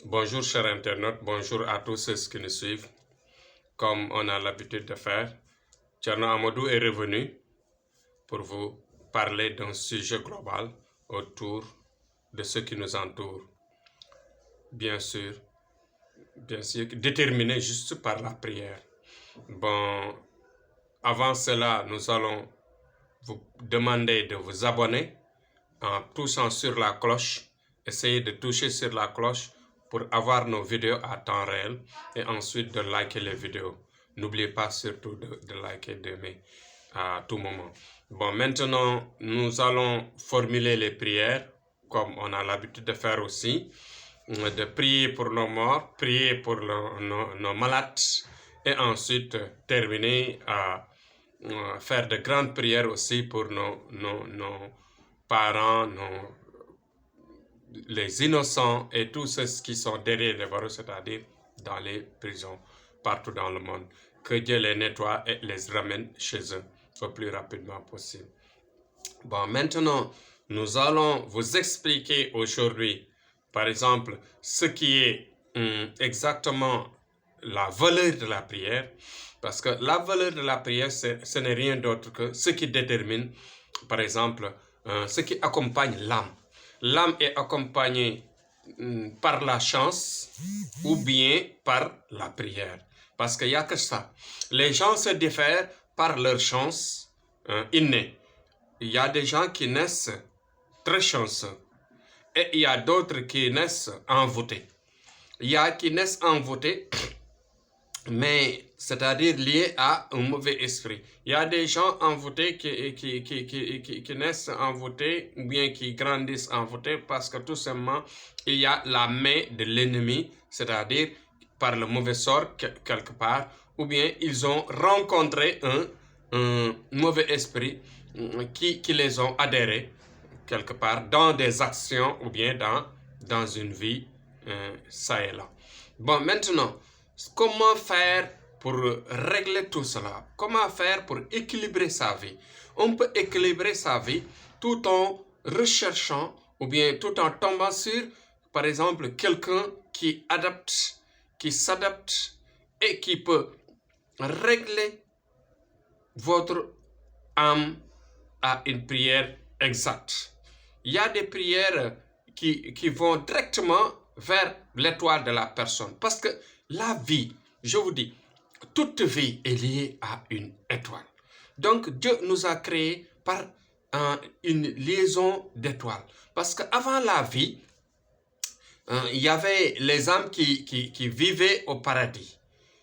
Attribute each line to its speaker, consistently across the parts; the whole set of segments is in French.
Speaker 1: Bonjour chers internautes, bonjour à tous ceux qui nous suivent. Comme on a l'habitude de faire, Thierno Amadou est revenu pour vous parler d'un sujet global autour de ce qui nous entoure. Bien sûr, déterminé juste par la prière. Bon, avant cela, nous allons vous demander de vous abonner en touchant sur la cloche. Essayez de toucher sur la cloche pour avoir nos vidéos à temps réel et ensuite de liker les vidéos. N'oubliez pas surtout de liker, d'aimer à tout moment. Bon, maintenant, nous allons formuler les prières comme on a l'habitude de faire aussi, de prier pour nos morts, prier pour nos malades et ensuite terminer à faire de grandes prières aussi pour nos parents, les innocents et tous ceux qui sont derrière les barreaux, c'est-à-dire dans les prisons partout dans le monde. Que Dieu les nettoie et les ramène chez eux le plus rapidement possible. Bon, maintenant, nous allons vous expliquer aujourd'hui, par exemple, ce qui est exactement la valeur de la prière, parce que la valeur de la prière, ce n'est rien d'autre que ce qui détermine, par exemple, ce qui accompagne l'âme. L'âme est accompagnée par la chance ou bien par la prière. Parce qu'il n'y a que ça. Les gens se diffèrent par leur chance innée. Il y a des gens qui naissent très chanceux et il y a d'autres qui naissent envoûtés. Il y a qui naissent envoûtés, mais c'est-à-dire liés à un mauvais esprit. Il y a des gens envoûtés qui naissent envoûtés ou bien qui grandissent envoûtés parce que tout simplement, il y a la main de l'ennemi, c'est-à-dire par le mauvais sort quelque part, ou bien ils ont rencontré un mauvais esprit qui les ont adhérés quelque part dans des actions ou bien dans une vie, ça et là. Bon, maintenant, comment faire pour régler tout cela? Comment faire pour équilibrer sa vie? On peut équilibrer sa vie tout en recherchant ou bien tout en tombant sur, par exemple, quelqu'un qui adapte, qui s'adapte et qui peut régler votre âme à une prière exacte. Il y a des prières qui vont directement vers l'étoile de la personne. Parce que la vie, je vous dis, toute vie est liée à une étoile. Donc Dieu nous a créés par une liaison d'étoiles. Parce qu'avant la vie, il y avait les âmes qui vivaient au paradis.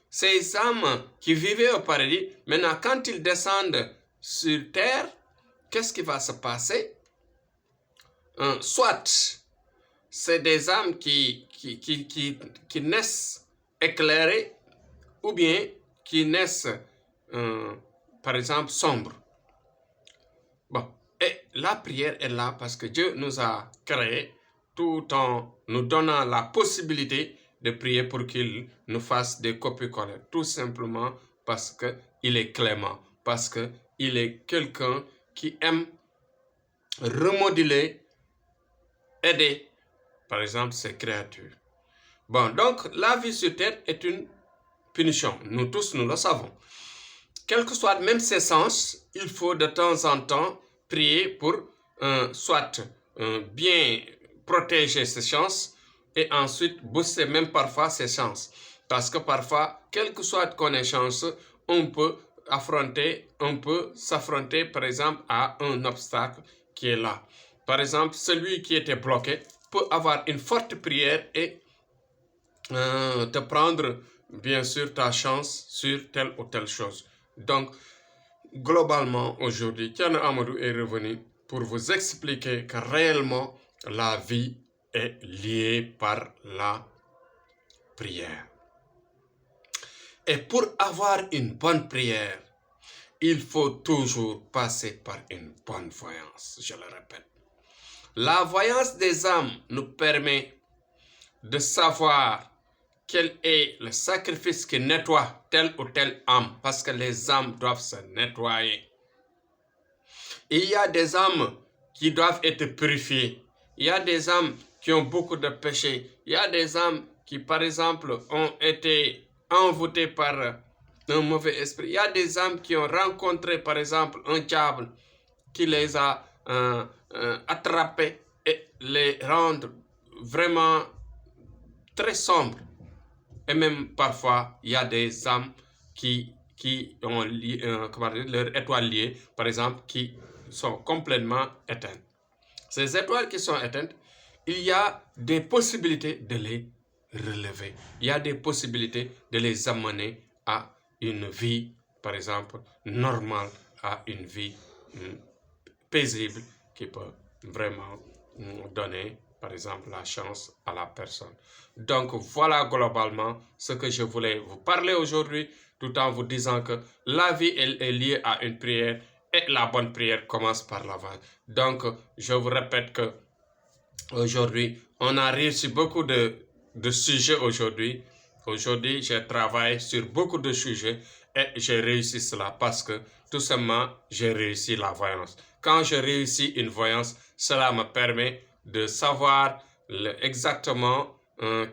Speaker 1: Ces âmes qui vivaient au paradis, maintenant quand ils descendent sur terre, qu'est-ce qui va se passer? Soit c'est des âmes qui naissent éclairées ou bien qui naissent, par exemple, sombres. Bon, et la prière est là parce que Dieu nous a créés tout en nous donnant la possibilité de prier pour qu'il nous fasse des copies-coller. Tout simplement parce qu'il est clément, parce qu'il est quelqu'un qui aime remodeler, aider, par exemple, ses créatures. Bon, donc la vie sur terre est une punition. Nous tous, nous le savons. Quel que soit même ses sens, il faut de temps en temps prier pour soit bien protéger ses chances et ensuite booster même parfois ses chances. Parce que parfois, quelle que soit connaissance, on peut s'affronter par exemple à un obstacle qui est là. Par exemple, celui qui était bloqué peut avoir une forte prière et te prendre bien sûr ta chance sur telle ou telle chose. Donc, globalement, aujourd'hui, Thierno Amadou est revenu pour vous expliquer que réellement, la vie est liée par la prière. Et pour avoir une bonne prière, il faut toujours passer par une bonne voyance, je le répète. La voyance des âmes nous permet de savoir quel est le sacrifice qui nettoie telle ou telle âme, parce que les âmes doivent se nettoyer. Il y a des âmes qui doivent être purifiées. Il y a des âmes qui ont beaucoup de péchés. Il y a des âmes qui, par exemple, ont été envoûtées par un mauvais esprit. Il y a des âmes qui ont rencontré, par exemple, un diable qui les a attrapés et les rendre vraiment très sombres. Et même parfois, il y a des âmes qui ont leur étoile liée, par exemple, qui sont complètement éteintes. Ces étoiles qui sont éteintes, il y a des possibilités de les relever. Il y a des possibilités de les amener à une vie, par exemple, normale, à une vie paisible qui peut vraiment donner, par exemple, la chance à la personne. Donc, voilà globalement ce que je voulais vous parler aujourd'hui, tout en vous disant que la vie est liée à une prière et la bonne prière commence par l'avant. Donc, je vous répète que aujourd'hui, on a réussi beaucoup de sujets aujourd'hui. Aujourd'hui, j'ai travaillé sur beaucoup de sujets et j'ai réussi cela parce que tout simplement, j'ai réussi la voyance. Quand je réussis une voyance, cela me permet de savoir exactement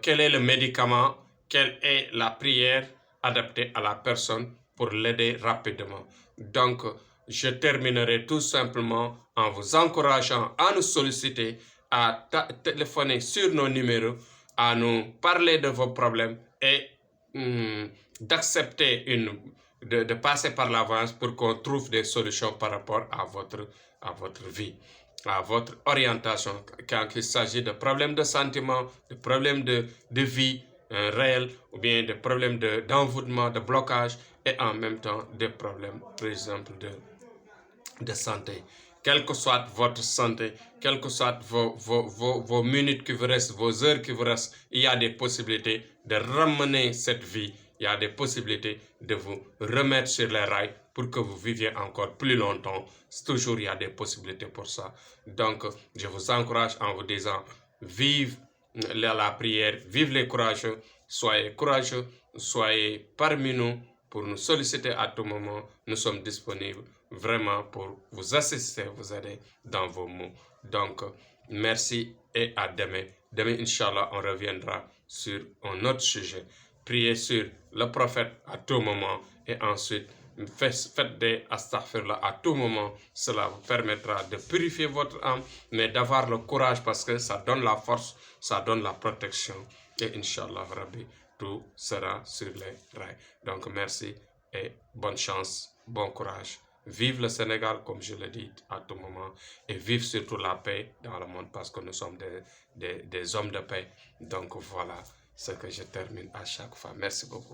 Speaker 1: quel est le médicament, quelle est la prière adaptée à la personne pour l'aider rapidement. Donc, je terminerai tout simplement en vous encourageant à nous solliciter, à téléphoner sur nos numéros, à nous parler de vos problèmes et d'accepter de passer par l'avance pour qu'on trouve des solutions par rapport à votre vie, à votre orientation, quand il s'agit de problèmes de sentiments, de problèmes de vie réels, ou bien de problèmes d'envoûtement, de blocage, et en même temps des problèmes, par exemple, de santé. Quelle que soit votre santé, quelles que soient vos minutes qui vous restent, vos heures qui vous restent, il y a des possibilités de ramener cette vie. Il y a des possibilités de vous remettre sur les rails pour que vous viviez encore plus longtemps. Toujours, il y a des possibilités pour ça. Donc, je vous encourage en vous disant, vive la prière, vive les courageux, soyez parmi nous pour nous solliciter à tout moment. Nous sommes disponibles vraiment pour vous assister, vous aider dans vos mots. Donc, merci et à demain. Demain, Inch'Allah, on reviendra sur un autre sujet. Priez sur le prophète à tout moment et ensuite faites des astaghfirullah à tout moment. Cela vous permettra de purifier votre âme, mais d'avoir le courage parce que ça donne la force, ça donne la protection. Et Inch'Allah, Rabbi, tout sera sur les rails. Donc, merci et bonne chance, bon courage. Vive le Sénégal, comme je le dis à tout moment, et vive surtout la paix dans le monde parce que nous sommes des hommes de paix. Donc voilà ce que je termine à chaque fois. Merci beaucoup.